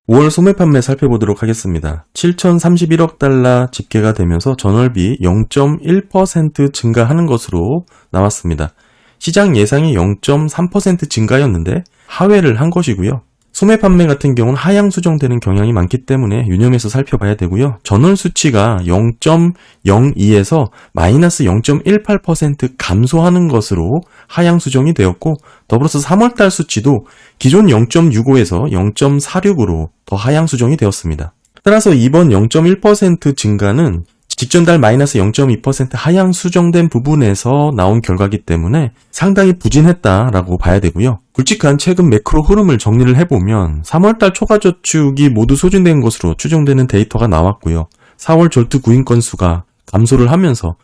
5월 소매 판매 살펴보도록 하겠습니다. 7,031억 달러 집계가 되면서 전월비 0.1% 증가하는 것으로 나왔습니다. 시장 예상이 0.3% 증가였는데 하회를 한 것이고요. 소매 판매 같은 경우는 하향 수정되는 경향이 많기 때문에 유념해서 살펴봐야 되고요. 전월 수치가 0.02에서 마이너스 0.18% 감소하는 것으로 하향 수정이 되었고, 더불어서 3월달 수치도 기존 0.65에서 0.46으로 더 하향 수정이 되었습니다. 따라서 이번 0.1% 증가는 직전 달 마이너스 0.2% 하향 수정된 부분에서 나온 결과이기 때문에 상당히 부진했다라고 봐야 되고요. 굵직한 최근 매크로 흐름을 정리를 해보면 3월달 초과저축이 모두 소진된 것으로 추정되는 데이터가 나왔고요. 4월 절투 구인 건수가 감소를 하면서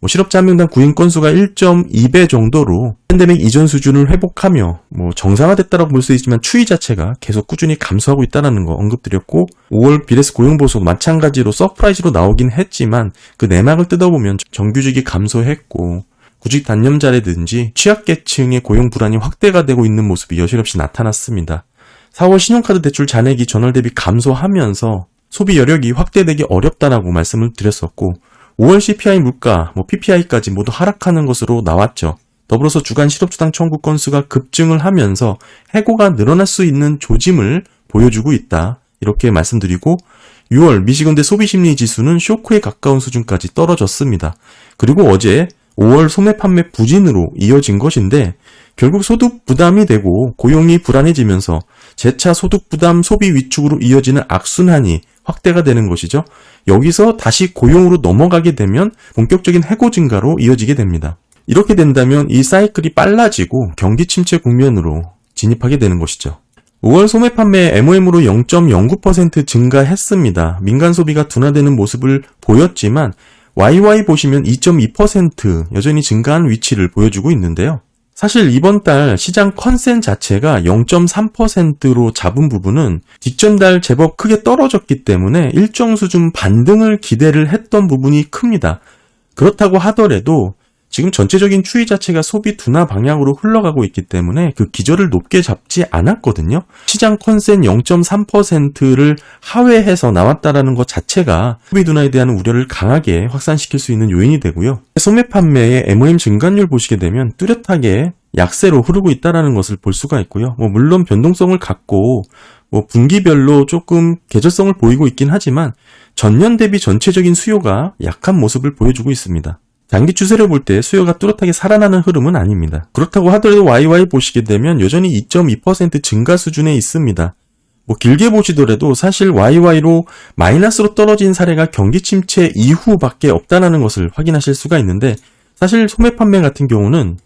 실업자 한 명당 구인 건수가 1.2배 정도로 팬데믹 이전 수준을 회복하며 정상화됐다라고 볼 수 있지만 추이 자체가 계속 꾸준히 감소하고 있다는 거 언급드렸고, 5월 비레스 고용보수도 마찬가지로 서프라이즈로 나오긴 했지만 그 내막을 뜯어보면 정규직이 감소했고 구직 단념자라든지 취약계층의 고용 불안이 확대가 되고 있는 모습이 여실없이 나타났습니다. 4월 신용카드 대출 잔액이 전월 대비 감소하면서 소비 여력이 확대되기 어렵다라고 말씀을 드렸었고, 5월 CPI 물가, PPI까지 모두 하락하는 것으로 나왔죠. 더불어서 주간 실업수당 청구 건수가 급증을 하면서 해고가 늘어날 수 있는 조짐을 보여주고 있다, 이렇게 말씀드리고, 6월 미시건대 소비심리지수는 쇼크에 가까운 수준까지 떨어졌습니다. 그리고 어제 5월 소매 판매 부진으로 이어진 것인데 결국 소득 부담이 되고 고용이 불안해지면서 재차 소득 부담 소비 위축으로 이어지는 악순환이 확대가 되는 것이죠. 여기서 다시 고용으로 넘어가게 되면 본격적인 해고 증가로 이어지게 됩니다. 이렇게 된다면 이 사이클이 빨라지고 경기 침체 국면으로 진입하게 되는 것이죠. 5월 소매 판매 MOM으로 0.09% 증가했습니다. 민간 소비가 둔화되는 모습을 보였지만 YY 보시면 2.2% 여전히 증가한 위치를 보여주고 있는데요. 사실 이번 달 시장 컨센 자체가 0.3%로 잡은 부분은 직전 달 제법 크게 떨어졌기 때문에 일정 수준 반등을 기대를 했던 부분이 큽니다. 그렇다고 하더라도 지금 전체적인 추이 자체가 소비 둔화 방향으로 흘러가고 있기 때문에 그 기저를 높게 잡지 않았거든요. 시장 컨센 0.3%를 하회해서 나왔다라는 것 자체가 소비 둔화에 대한 우려를 강하게 확산시킬 수 있는 요인이 되고요. 소매 판매의 MOM 증가율 보시게 되면 뚜렷하게 약세로 흐르고 있다는 것을 볼 수가 있고요. 물론 변동성을 갖고 분기별로 조금 계절성을 보이고 있긴 하지만 전년 대비 전체적인 수요가 약한 모습을 보여주고 있습니다. 장기 추세를 볼 때 수요가 뚜렷하게 살아나는 흐름은 아닙니다. 그렇다고 하더라도 YY 보시게 되면 여전히 2.2% 증가 수준에 있습니다. 길게 보시더라도 사실 YY로 마이너스로 떨어진 사례가 경기 침체 이후밖에 없다는 것을 확인하실 수가 있는데, 사실 소매 판매 같은 경우는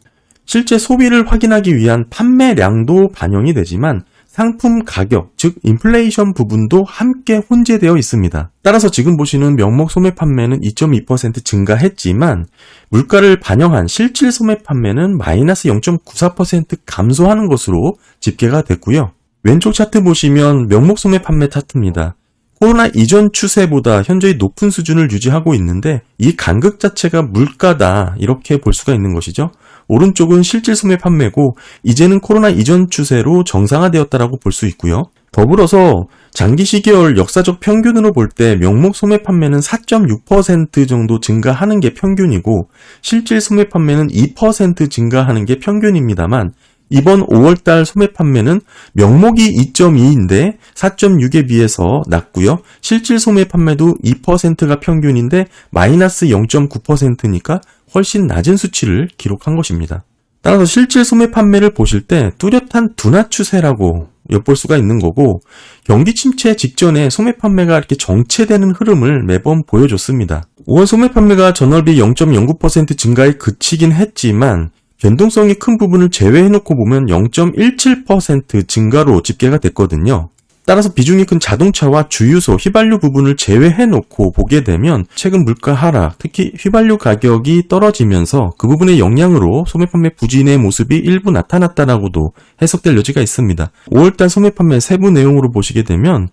실제 소비를 확인하기 위한 판매량도 반영이 되지만 상품 가격, 즉 인플레이션 부분도 함께 혼재되어 있습니다. 따라서 지금 보시는 명목 소매 판매는 2.2% 증가했지만 물가를 반영한 실질 소매 판매는 마이너스 0.94% 감소하는 것으로 집계가 됐고요. 왼쪽 차트 보시면 명목 소매 판매 차트입니다. 코로나 이전 추세보다 현저히 높은 수준을 유지하고 있는데 이 간극 자체가 물가다, 이렇게 볼 수가 있는 것이죠. 오른쪽은 실질 소매 판매고 이제는 코로나 이전 추세로 정상화되었다라고 볼 수 있고요. 더불어서 장기 시계열 역사적 평균으로 볼 때 명목 소매 판매는 4.6% 정도 증가하는 게 평균이고 실질 소매 판매는 2% 증가하는 게 평균입니다만, 이번 5월달 소매 판매는 명목이 2.2인데 4.6에 비해서 낮고요. 실질 소매 판매도 2%가 평균인데 마이너스 0.9%니까 훨씬 낮은 수치를 기록한 것입니다. 따라서 실질 소매 판매를 보실 때 뚜렷한 둔화 추세라고 엿볼 수가 있는 거고, 경기 침체 직전에 소매 판매가 이렇게 정체되는 흐름을 매번 보여줬습니다. 5월 소매 판매가 전월비 0.09% 증가에 그치긴 했지만 변동성이 큰 부분을 제외해놓고 보면 0.17% 증가로 집계가 됐거든요. 따라서 비중이 큰 자동차와 주유소, 휘발유 부분을 제외해놓고 보게 되면 최근 물가 하락, 특히 휘발유 가격이 떨어지면서 그 부분의 영향으로 소매 판매 부진의 모습이 일부 나타났다라고도 해석될 여지가 있습니다. 5월달 소매 판매 세부 내용으로 보시게 되면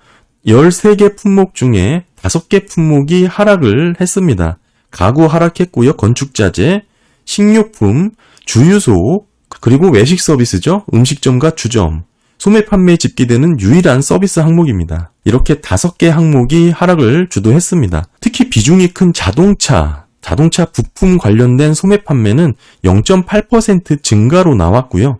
13개 품목 중에 5개 품목이 하락을 했습니다. 가구 하락했고요. 건축자재, 식료품, 주유소, 그리고 외식 서비스죠. 음식점과 주점. 소매 판매에 집계되는 유일한 서비스 항목입니다. 이렇게 5개 항목이 하락을 주도했습니다. 특히 비중이 큰 자동차 부품 관련된 소매 판매는 0.8% 증가로 나왔고요.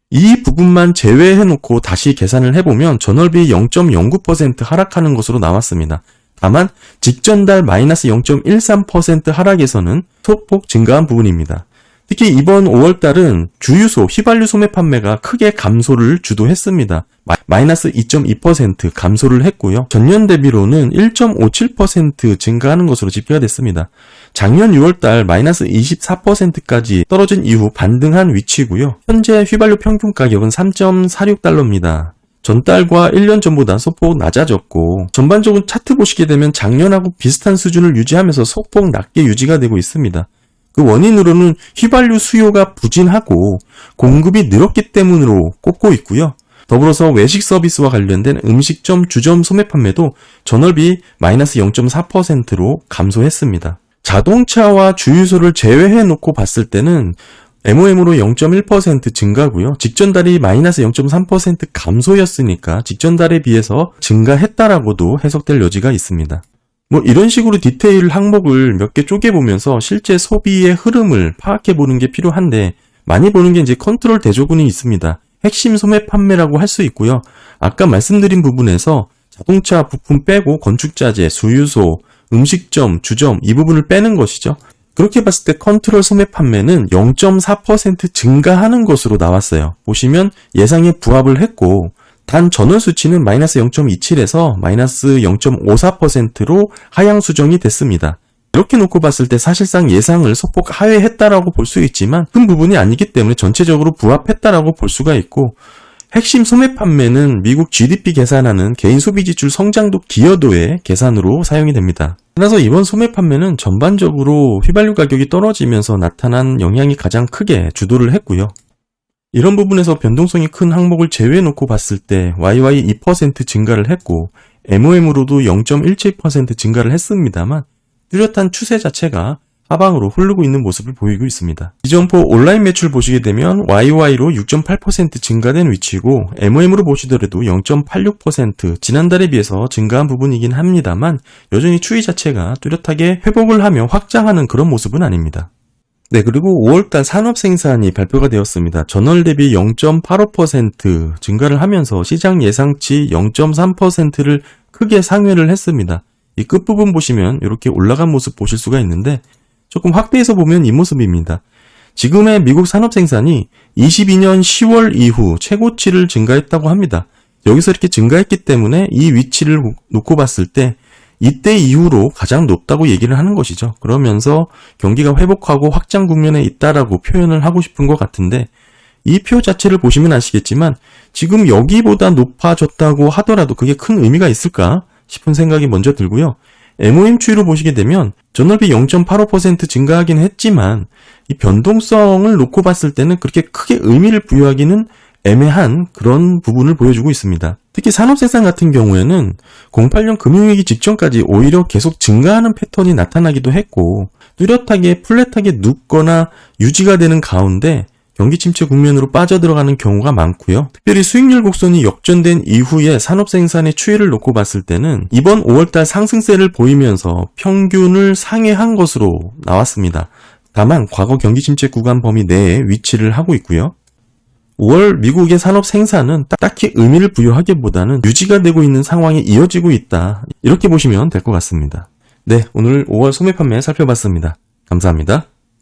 이 부분만 제외해놓고 다시 계산을 해보면 전월비 0.09% 하락하는 것으로 나왔습니다. 다만 직전달 마이너스 0.13% 하락에서는 소폭 증가한 부분입니다. 특히 이번 5월달은 주유소, 휘발유 소매 판매가 크게 감소를 주도했습니다. 마이너스 2.2% 감소를 했고요. 전년 대비로는 1.57% 증가하는 것으로 집계가 됐습니다. 작년 6월달 마이너스 24%까지 떨어진 이후 반등한 위치고요. 현재 휘발유 평균 가격은 3.46달러입니다. 전달과 1년 전보다 소폭 낮아졌고 전반적으로 차트 보시게 되면 작년하고 비슷한 수준을 유지하면서 소폭 낮게 유지가 되고 있습니다. 그 원인으로는 휘발유 수요가 부진하고 공급이 늘었기 때문으로 꼽고 있고요. 더불어서 외식 서비스와 관련된 음식점, 주점 소매 판매도 전월비 마이너스 0.4%로 감소했습니다. 자동차와 주유소를 제외해 놓고 봤을 때는 MOM으로 0.1% 증가고요. 직전달이 마이너스 0.3% 감소였으니까 직전달에 비해서 증가했다라고도 해석될 여지가 있습니다. 이런 식으로 디테일 항목을 몇 개 쪼개보면서 실제 소비의 흐름을 파악해보는 게 필요한데 많이 보는 게 이제 컨트롤 대조군이 있습니다. 핵심 소매 판매라고 할 수 있고요. 아까 말씀드린 부분에서 자동차 부품 빼고 건축자재, 수유소, 음식점, 주점 이 부분을 빼는 것이죠. 그렇게 봤을 때 컨트롤 소매 판매는 0.4% 증가하는 것으로 나왔어요. 보시면 예상에 부합을 했고 단 전월 수치는 마이너스 0.27에서 마이너스 0.54%로 하향 수정이 됐습니다. 이렇게 놓고 봤을 때 사실상 예상을 소폭 하회했다라고 볼 수 있지만 큰 부분이 아니기 때문에 전체적으로 부합했다라고 볼 수가 있고 핵심 소매 판매는 미국 GDP 계산하는 개인 소비 지출 성장도 기여도의 계산으로 사용이 됩니다. 따라서 이번 소매 판매는 전반적으로 휘발유 가격이 떨어지면서 나타난 영향이 가장 크게 주도를 했고요. 이런 부분에서 변동성이 큰 항목을 제외해놓고 봤을 때 YY 2% 증가를 했고 MOM으로도 0.17% 증가를 했습니다만 뚜렷한 추세 자체가 하방으로 흐르고 있는 모습을 보이고 있습니다. 이점포 온라인 매출 보시게 되면 YY로 6.8% 증가된 위치고 MOM으로 보시더라도 0.86% 지난달에 비해서 증가한 부분이긴 합니다만 여전히 추이 자체가 뚜렷하게 회복을 하며 확장하는 그런 모습은 아닙니다. 네, 그리고 5월달 산업생산이 발표가 되었습니다. 전월 대비 0.85% 증가를 하면서 시장 예상치 0.3%를 크게 상회를 했습니다. 이 끝부분 보시면 이렇게 올라간 모습 보실 수가 있는데 조금 확대해서 보면 이 모습입니다. 지금의 미국 산업생산이 22년 10월 이후 최고치를 증가했다고 합니다. 여기서 이렇게 증가했기 때문에 이 위치를 놓고 봤을 때 이때 이후로 가장 높다고 얘기를 하는 것이죠. 그러면서 경기가 회복하고 확장 국면에 있다라고 표현을 하고 싶은 것 같은데 이 표 자체를 보시면 아시겠지만 지금 여기보다 높아졌다고 하더라도 그게 큰 의미가 있을까 싶은 생각이 먼저 들고요. MOM 추이로 보시게 되면 전월비 0.85% 증가하긴 했지만 이 변동성을 놓고 봤을 때는 그렇게 크게 의미를 부여하기는 애매한 그런 부분을 보여주고 있습니다. 특히 산업생산 같은 경우에는 08년 금융위기 직전까지 오히려 계속 증가하는 패턴이 나타나기도 했고 뚜렷하게 플랫하게 눕거나 유지가 되는 가운데 경기 침체 국면으로 빠져들어가는 경우가 많고요. 특별히 수익률 곡선이 역전된 이후에 산업생산의 추이를 놓고 봤을 때는 이번 5월달 상승세를 보이면서 평균을 상회한 것으로 나왔습니다. 다만 과거 경기 침체 구간 범위 내에 위치를 하고 있고요. 5월 미국의 산업 생산은 딱히 의미를 부여하기보다는 유지가 되고 있는 상황이 이어지고 있다. 이렇게 보시면 될 것 같습니다. 네, 오늘 5월 소매 판매 살펴봤습니다. 감사합니다.